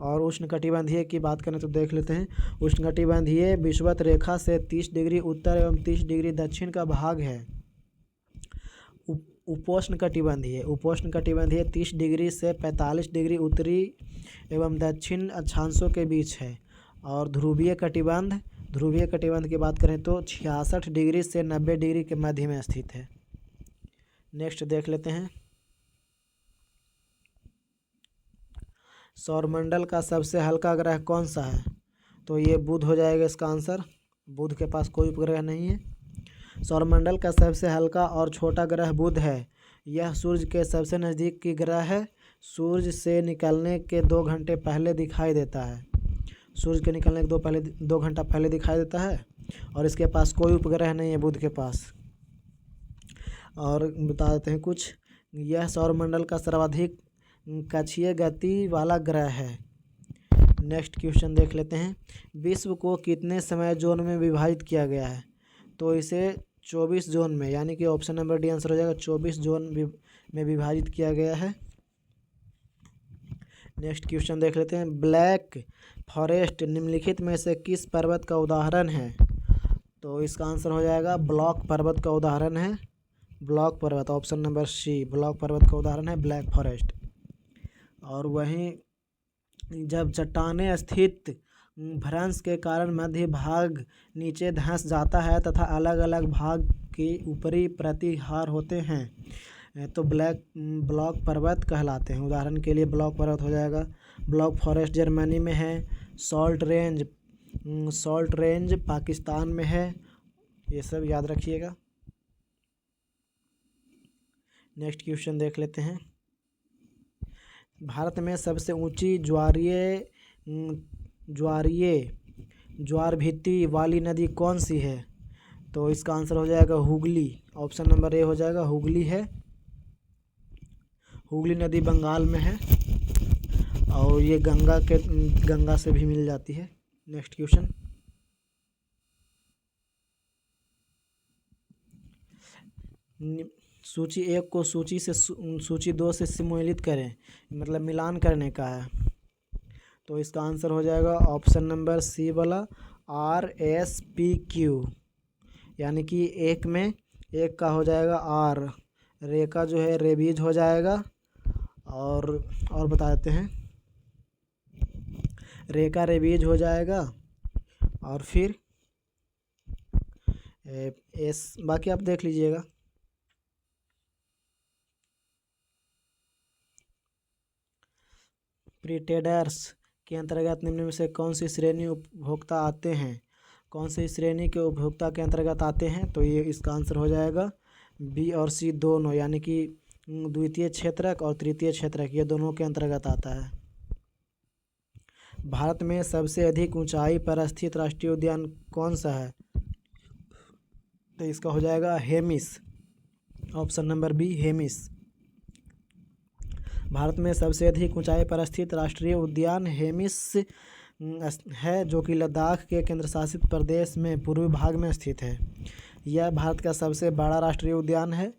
और उष्णकटिबंधीय की बात करें तो देख लेते हैं। उष्णकटिबंधीय विषुवत रेखा से 30 डिग्री उत्तर एवं 30 डिग्री दक्षिण का भाग है। उपोष्णकटिबंधीय 30 डिग्री से 45 डिग्री उत्तरी एवं दक्षिण अक्षांशों के बीच है। और ध्रुवीय कटिबंध की बात करें तो 66 डिग्री से 90 डिग्री के मध्य में स्थित है। नेक्स्ट देख लेते हैं। सौरमंडल का सबसे हल्का ग्रह कौन सा है? तो ये बुध हो जाएगा इसका आंसर। बुध के पास कोई उपग्रह नहीं है। सौरमंडल का सबसे हल्का और छोटा ग्रह बुध है। यह सूर्य के सबसे नज़दीक की ग्रह है। सूर्य से निकलने के 2 घंटे पहले दिखाई देता है। सूर्य के निकलने के 2 घंटा पहले दिखाई देता है। और इसके पास कोई उपग्रह नहीं है बुध के पास। और बता देते हैं कुछ। यह सौरमंडल का सर्वाधिक कक्षीय गति वाला ग्रह है। नेक्स्ट क्वेश्चन देख लेते हैं। विश्व को कितने समय जोन में विभाजित किया गया है? तो इसे 24 जोन में, यानी कि ऑप्शन नंबर डी आंसर हो जाएगा। 24 जोन में विभाजित किया गया है। नेक्स्ट क्वेश्चन देख लेते हैं। ब्लैक फॉरेस्ट निम्नलिखित में से किस पर्वत का उदाहरण है? तो इसका आंसर हो जाएगा ब्लॉक पर्वत का उदाहरण है। ब्लॉक पर्वत, ऑप्शन नंबर सी, ब्लॉक पर्वत का उदाहरण है ब्लैक फॉरेस्ट। और वहीं जब चट्टानें स्थित भ्रंश के कारण मध्य भाग नीचे धंस जाता है तथा अलग अलग भाग के ऊपरी प्रतिहार होते हैं तो ब्लॉक पर्वत कहलाते हैं। उदाहरण के लिए ब्लॉक पर्वत हो जाएगा। ब्लॉक फॉरेस्ट जर्मनी में है। सॉल्ट रेंज पाकिस्तान में है। ये सब याद रखिएगा। नेक्स्ट क्वेश्चन देख लेते हैं। भारत में सबसे ऊंची ज्वार भित्ति वाली नदी कौन सी है? तो इसका आंसर हो जाएगा हुगली। ऑप्शन नंबर ए हो जाएगा, हुगली है। हुगली नदी बंगाल में है और ये गंगा से भी मिल जाती है। Next question. सूची 1 को सूची 2 से सम्मिलित करें, मतलब मिलान करने का है। तो इसका आंसर हो जाएगा ऑप्शन नंबर सी वाला, RSPQ, यानी कि एक का हो जाएगा आर, रे का जो है रेबीज हो जाएगा। और बता देते हैं, रे का रेबीज हो जाएगा। और फिर एस, बाकी आप देख लीजिएगा। प्रीडेटर्स के अंतर्गत निम्न में से कौन सी श्रेणी उपभोक्ता आते हैं? कौन सी श्रेणी के उपभोक्ता के अंतर्गत आते हैं? तो ये इसका आंसर हो जाएगा बी और सी दोनों, यानी कि द्वितीय क्षेत्रक और तृतीय क्षेत्रक, ये दोनों के अंतर्गत आता है। भारत में सबसे अधिक ऊंचाई पर स्थित राष्ट्रीय उद्यान कौन सा है? तो इसका हो जाएगा Hemis. Option number B, Hemis. Bharat में सबसे अधिक ऊंचाई पर स्थित राष्ट्रीय उद्यान हेमिस है, जो कि लद्दाख के केंद्रशासित प्रदेश में पूर्वी भाग में स्थित है। यह भारत का सबसे बड़ा राष्ट्रीय उद्यान है।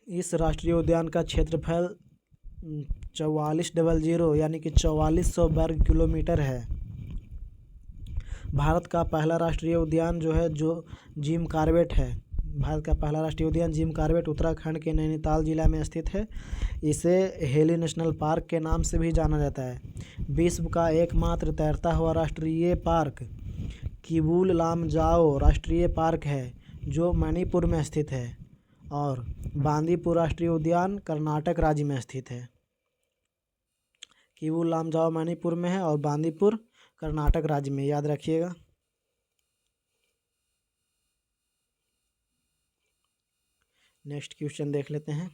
इस राष्ट्रीय उद्यान का क्षेत्रफल 4400 यानी कि 4400 वर्ग किलोमीटर है। भारत का पहला राष्ट्रीय उद्यान जो जिम कॉर्बेट है। भारत का पहला राष्ट्रीय उद्यान जिम कॉर्बेट उत्तराखंड के नैनीताल जिला में स्थित है। इसे हेली नेशनल पार्क के नाम से भी जाना जाता है। विश्व का एकमात्र तैरता हुआ राष्ट्रीय पार्क किबुल लामजाओ राष्ट्रीय पार्क है, जो मणिपुर में स्थित है। और बांदीपुर राष्ट्रीय उद्यान कर्नाटक राज्य में स्थित है। किबुल लामजाओ मणिपुर में है और बांदीपुर कर्नाटक राज्य में, याद रखिएगा। नेक्स्ट क्वेश्चन देख लेते हैं।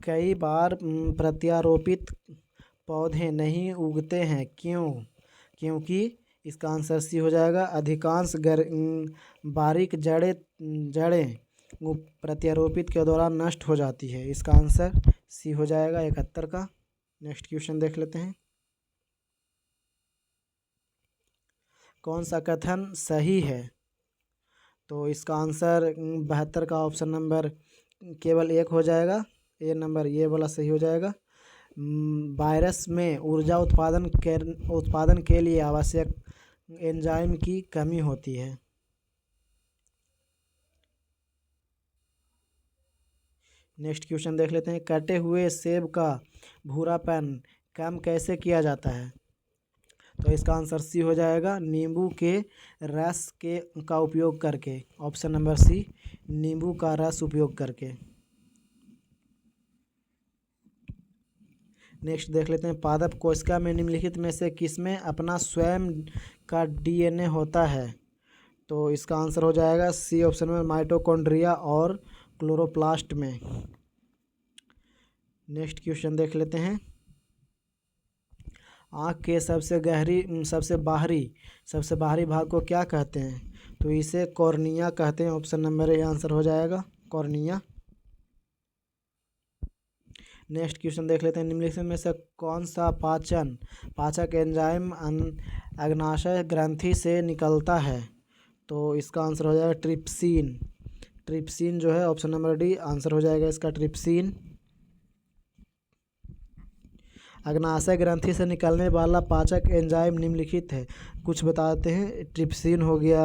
कई बार प्रत्यारोपित पौधे नहीं उगते हैं, क्यों? क्योंकि इसका आंसर सी हो जाएगा, अधिकांश बारीक जड़ें प्रत्यारोपित के दौरान नष्ट हो जाती है। इसका आंसर सी हो जाएगा 71 का। नेक्स्ट क्वेश्चन देख लेते हैं। कौन सा कथन सही है? तो इसका आंसर 72 का ऑप्शन नंबर केवल एक हो जाएगा, ए नंबर ये वाला सही हो जाएगा। वायरस में ऊर्जा उत्पादन के लिए आवश्यक एंजाइम की कमी होती है। नेक्स्ट क्वेश्चन देख लेते हैं। कटे हुए सेब का भूरापन कम कैसे किया जाता है? तो इसका आंसर सी हो जाएगा, नींबू के रस का उपयोग करके। ऑप्शन नंबर सी, नींबू का रस उपयोग करके। नेक्स्ट देख लेते हैं। पादप कोशिका में निम्नलिखित में से किसमें अपना स्वयं का डीएनए होता है? तो इसका आंसर हो जाएगा सी ऑप्शन में, माइटोकॉन्ड्रिया और क्लोरोप्लास्ट में। नेक्स्ट क्वेश्चन देख लेते हैं। आँख के सबसे बाहरी भाग को क्या कहते हैं? तो इसे कॉर्निया कहते हैं। ऑप्शन नंबर ए आंसर हो जाएगा, कॉर्निया। नेक्स्ट क्वेश्चन देख लेते हैं। निम्नलिखित में से कौन सा पाचक एंजाइम अग्नाशय ग्रंथि से निकलता है? तो इसका आंसर हो जाएगा ट्रिप्सिन। ट्रिप्सिन जो है ऑप्शन नंबर डी आंसर हो जाएगा इसका, ट्रिप्सिन। अग्नाशय ग्रंथि से निकलने वाला पाचक एंजाइम निम्नलिखित है, कुछ बताते हैं। ट्रिप्सिन हो गया,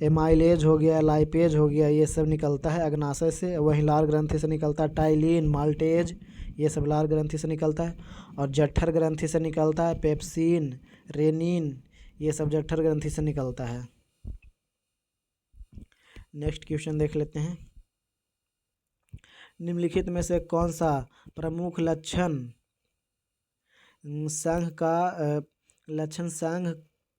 एमाइलेज हो गया, लाइपेज हो गया, ये सब निकलता है अग्नाशय से। वहीं लार ग्रंथि से निकलता है टाइलिन, माल्टेज, ये सब लार ग्रंथि से निकलता है। और जठर ग्रंथि से निकलता है पेप्सिन, रेनिन, ये सब जठर ग्रंथि से निकलता है। नेक्स्ट क्वेश्चन देख लेते हैं। निम्नलिखित में से कौन सा प्रमुख लक्षण संघ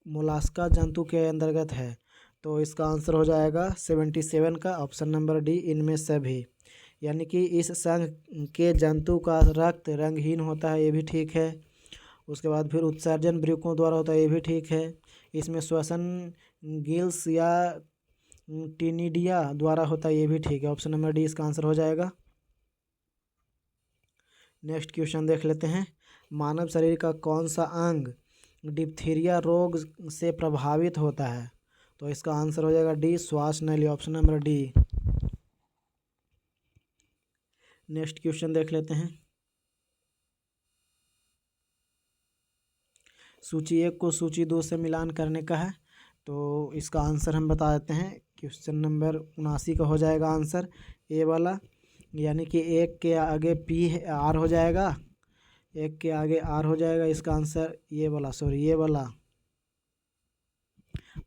मोलास्का जंतु के अंतर्गत है? तो इसका आंसर हो जाएगा 77 का ऑप्शन नंबर डी, इनमें सभी। यानी कि इस संघ के जंतु का रक्त रंगहीन होता है, ये भी ठीक है। उसके बाद फिर उत्सर्जन वृक्कों द्वारा होता है, ये भी ठीक है। इसमें श्वसन गिल्स या टिनिडिया द्वारा होता है, ये भी ठीक है। ऑप्शन नंबर डी इसका आंसर हो जाएगा। नेक्स्ट क्वेश्चन देख लेते हैं। मानव शरीर का कौन सा अंग डिप्थीरिया रोग से प्रभावित होता है? तो इसका आंसर हो जाएगा डी, श्वास नली। Option number D. Next question देख लेते हैं। सूची 1 को सूची 2 से मिलान करने का है, तो इसका आंसर हम बता देते हैं। क्वेश्चन नंबर 79 का हो जाएगा आंसर, ए वाला। यानी कि 1 के आगे पी आर हो जाएगा, 1 के आगे आर हो जाएगा। इसका आंसर ये वाला।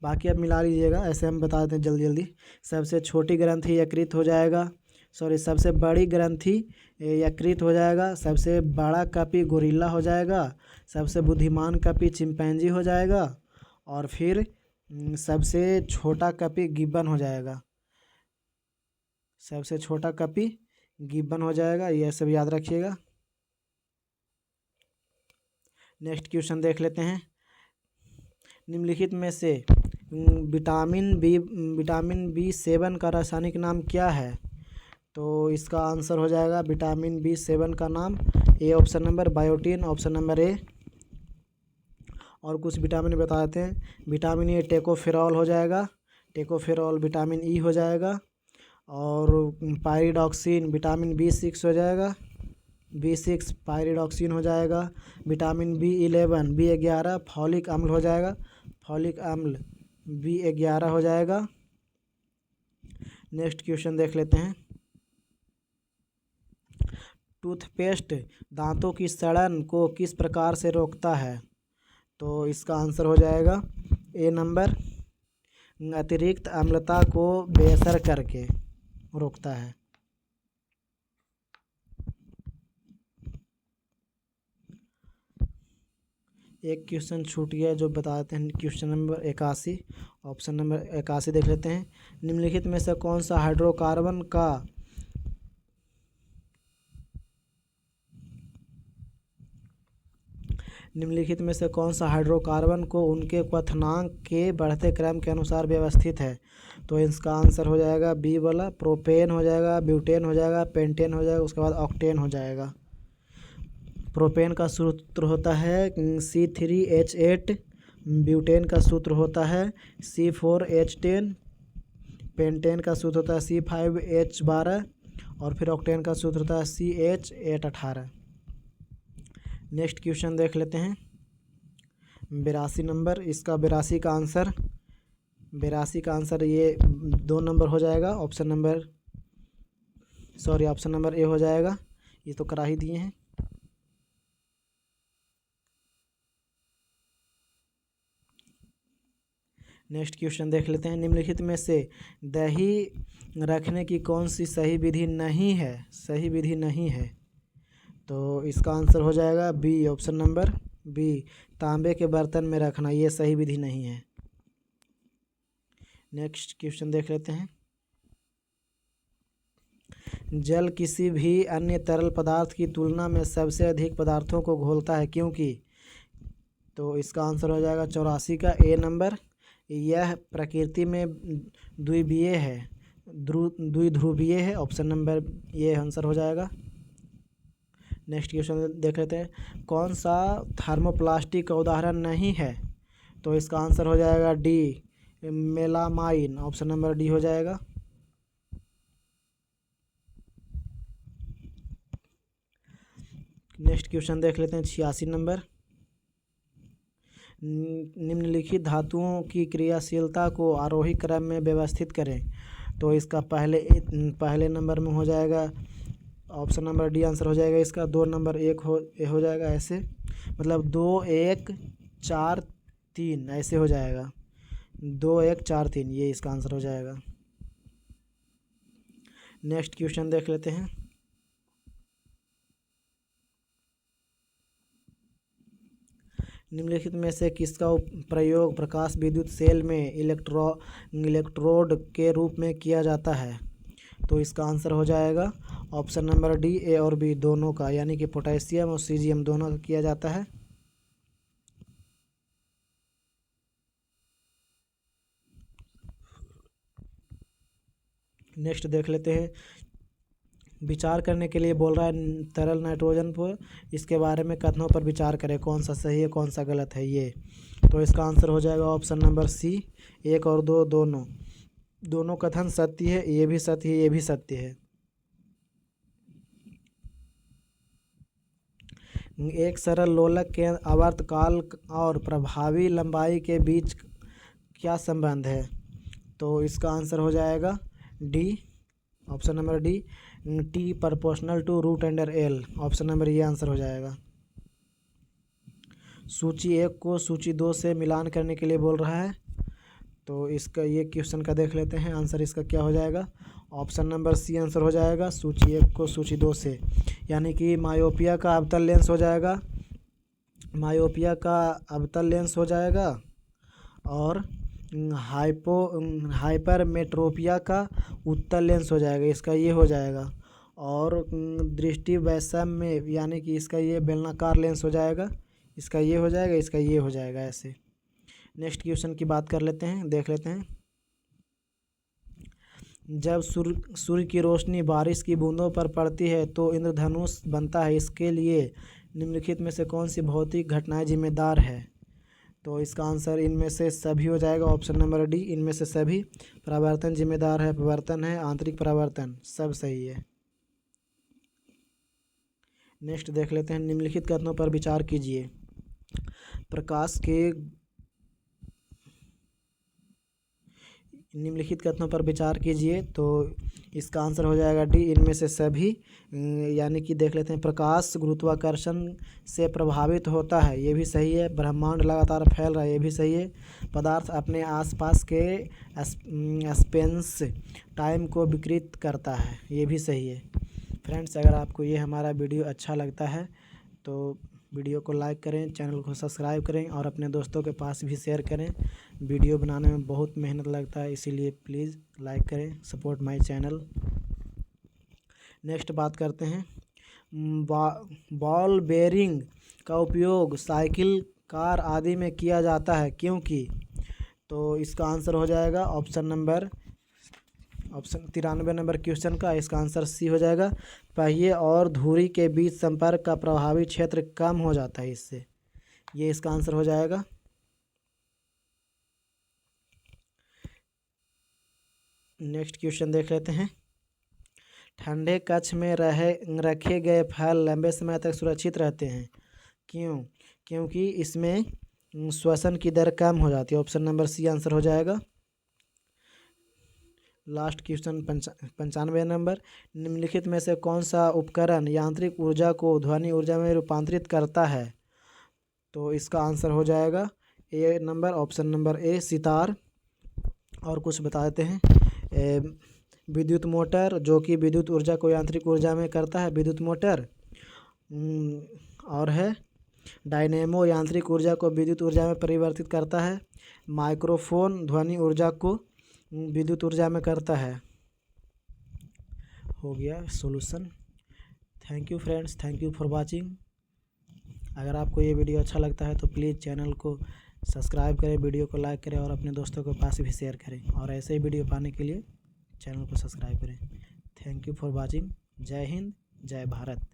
बाकी आप मिला लीजिएगा, ऐसे हम बता देते हैं जल्दी। सबसे छोटी ग्रंथि यकृत हो जाएगा, सबसे बड़ी ग्रंथि यकृत हो जाएगा। सबसे बड़ा कपी गोरिल्ला हो जाएगा। सबसे बुद्धिमान कपी चिंपैंजी हो जाएगा। और फिर सबसे छोटा कपी गिब्बन हो जाएगा। सबसे छोटा कपी गिब्बन हो जाएगा, यह सब याद रखिएगा। नेक्स्ट क्वेश्चन देख लेते हैं। निम्नलिखित में से विटामिन B7 का रासायनिक नाम क्या है? तो इसका आंसर हो जाएगा विटामिन B7 का नाम, A option number, biotin. Option number ए। और कुछ विटामिन बता देते हैं। विटामिन ए टेकोफेरॉल हो जाएगा, टेकोफेरॉल। विटामिन ई हो जाएगा। और पायरिडॉक्सिन विटामिन B6 हो जाएगा, B6 पायरिडॉक्सिन हो जाएगा। विटामिन B11 B11 फॉलिक अम्ल हो जाएगा, फॉलिक अम्ल B11 हो जाएगा। नेक्स्ट क्वेश्चन देख लेते हैं। टूथपेस्ट दांतों की सड़न को किस प्रकार से रोकता है? तो इसका आंसर हो जाएगा ए नंबर, अतिरिक्त अम्लता को बेअसर करके रोकता है। एक क्वेश्चन छूट गया जो बताते हैं, क्वेश्चन नंबर 81। ऑप्शन नंबर 81 देख लेते हैं। निम्नलिखित में से कौन सा हाइड्रोकार्बन का निम्नलिखित में से कौन सा हाइड्रोकार्बन को उनके क्वथनांक के बढ़ते क्रम के अनुसार व्यवस्थित है? तो इसका आंसर हो जाएगा बी वाला, प्रोपेन हो जाएगा, ब्यूटेन हो जाएगा, पेंटेन हो जाएगा, उसके बाद ऑक्टेन हो जाएगा। प्रोपेन का सूत्र होता है C3H8, ब्यूटेन का सूत्र होता है C4H10, पेंटेन का सूत्र होता है C5H12 और फिर ऑक्टेन का सूत्र होता है CH818। नेक्स्ट क्वेश्चन देख लेते हैं 82 नंबर। इसका 82 का आंसर ये 2 नंबर हो जाएगा। ऑप्शन नंबर ए हो जाएगा। ये तो करा ही दिए हैं। नेक्स्ट क्वेश्चन देख लेते हैं। निम्नलिखित में से दही रखने की कौन सी सही विधि नहीं है? तो इसका आंसर हो जाएगा बी, ऑप्शन नंबर बी, तांबे के बर्तन में रखना, ये सही विधि नहीं है। नेक्स्ट क्वेश्चन देख लेते हैं। जल किसी भी अन्य तरल पदार्थ की तुलना में सबसे अधिक पदार्थों को घोलता है, क्योंकि? तो इसका आंसर हो जाएगा 84 का ए नंबर। यह प्रकृति में द्विध्रुवीय है। ऑप्शन नंबर ये आंसर हो जाएगा। नेक्स्ट क्वेश्चन देख लेते हैं। कौन सा थर्मोप्लास्टिक का उदाहरण नहीं है? तो इसका आंसर हो जाएगा D, melamine. Option number D हो जाएगा। नेक्स्ट क्वेश्चन देख लेते हैं 86 नंबर। निम्नलिखित धातुओं की क्रियाशीलता को आरोही क्रम में व्यवस्थित करें। तो इसका पहले नंबर में हो जाएगा ऑप्शन नंबर डी आंसर हो जाएगा इसका। 2 नंबर 1 हो जाएगा ऐसे, मतलब 2 1 4 3 ऐसे हो जाएगा। 2 1 4 3 ये इसका आंसर हो जाएगा। नेक्स्ट क्वेश्चन देख लेते हैं। निम्नलिखित में से किसका प्रयोग प्रकाश विद्युत सेल में इलेक्ट्रोड के रूप में किया जाता है? तो इसका आंसर हो जाएगा ऑप्शन नंबर डी, ए और बी दोनों का, यानी कि पोटेशियम और सीजियम दोनों का किया जाता है। नेक्स्ट देख लेते हैं। विचार करने के लिए बोल रहा है तरल नाइट्रोजन पर, इसके बारे में कथनों पर विचार करें, कौन सा सही है कौन सा गलत है ये। तो इसका आंसर हो जाएगा ऑप्शन नंबर सी, 1 और 2 दोनों कथन सत्य है। ये भी सत्य है, ये भी सत्य है। एक सरल लोलक के आवर्तकाल और प्रभावी लंबाई के बीच क्या संबंध है? तो इसका आंसर हो जाएगा D, option number D, T proportional to root under L. Option number ये आंसर हो जाएगा। सूची 1 को सूची 2 से मिलान करने के लिए बोल रहा है। तो इसका ये क्वेश्चन का देख लेते हैं। आंसर इसका क्या हो जाएगा? ऑप्शन नंबर सी आंसर हो जाएगा, सूची 1 को सूची 2 से, यानी कि मायोपिया का अवतल लेंस हो जाएगा और हाइपरमेट्रोपिया का उत्तल लेंस हो जाएगा, इसका ये हो जाएगा। और दृष्टि वैषम्य यानी कि इसका ये बेलनाकार लेंस हो जाएगा, इसका ये हो जाएगा, इसका ये हो जाएगा ऐसे। नेक्स्ट क्वेश्चन की बात कर लेते हैं, देख लेते हैं। जब सूर्य की रोशनी बारिश की बूंदों पर पड़ती है तो इंद्रधनुष बनता है, इसके लिए निम्नलिखित में से कौन सी भौतिक घटनाएं जिम्मेदार है? तो इसका आंसर इनमें से सभी हो जाएगा, ऑप्शन नंबर डी, इनमें से सभी। परावर्तन जिम्मेदार है, अपवर्तन है, आंतरिक परावर्तन, सब सही है। नेक्स्ट देख लेते हैं। निम्नलिखित कथनों पर विचार कीजिए। निम्नलिखित कथनों पर विचार कीजिए। तो इसका आंसर हो जाएगा डी, इनमें से सभी, यानी कि देख लेते हैं। प्रकाश गुरुत्वाकर्षण से प्रभावित होता है, ये भी सही है। ब्रह्मांड लगातार फैल रहा है, ये भी सही है। पदार्थ अपने आसपास के स्पेस टाइम को विकृत करता है, ये भी सही है। फ्रेंड्स, अगर आपको ये हमारा वीडियो अच्छा लगता है तो वीडियो को लाइक करें, चैनल को सब्सक्राइब करें और अपने दोस्तों के पास भी शेयर करें। वीडियो बनाने में बहुत मेहनत लगता है, इसीलिए प्लीज़ लाइक करें, सपोर्ट माय चैनल। नेक्स्ट बात करते हैं बॉल बेरिंग का उपयोग साइकिल, कार आदि में किया जाता है क्योंकि। तो इसका आंसर हो जाएगा ऑप्शन 93 नंबर क्वेश्चन का इसका आंसर सी हो जाएगा। पहिए और धुरी के बीच संपर्क का प्रभावी क्षेत्र कम हो जाता है इससे, ये इसका आंसर हो जाएगा। नेक्स्ट क्वेश्चन देख लेते हैं। ठंडे कक्ष में रखे गए फल लंबे समय तक सुरक्षित रहते हैं क्यों? क्योंकि इसमें श्वसन की दर कम हो जाती है। ऑप्शन नंबर सी आंसर हो जाएगा। Last question 95 number. निम्नलिखित में से कौन सा उपकरण यांत्रिक ऊर्जा को ध्वनि ऊर्जा में रूपांतरित करता है? तो इसका आंसर हो जाएगा A number, option number A sitar. और कुछ बता देते हैं। विद्युत मोटर जो कि विद्युत ऊर्जा को यांत्रिक ऊर्जा में करता है, विद्युत मोटर। और है डायनेमो यांत्रिक ऊर्जा को विद्युत ऊर्जा में परिवर्तित करता है। माइक्रोफोन ध्वनि ऊर्जा को विद्युत ऊर्जा में करता है। हो गया solution. Thank you friends, thank you for watching. अगर आपको ये वीडियो अच्छा लगता है तो प्लीज़ चैनल को सब्सक्राइब करें, वीडियो को लाइक करें और अपने दोस्तों के पास भी शेयर करें। और ऐसे ही वीडियो पाने के लिए चैनल को सब्सक्राइब करें। Thank you for watching. जय हिंद, जय भारत।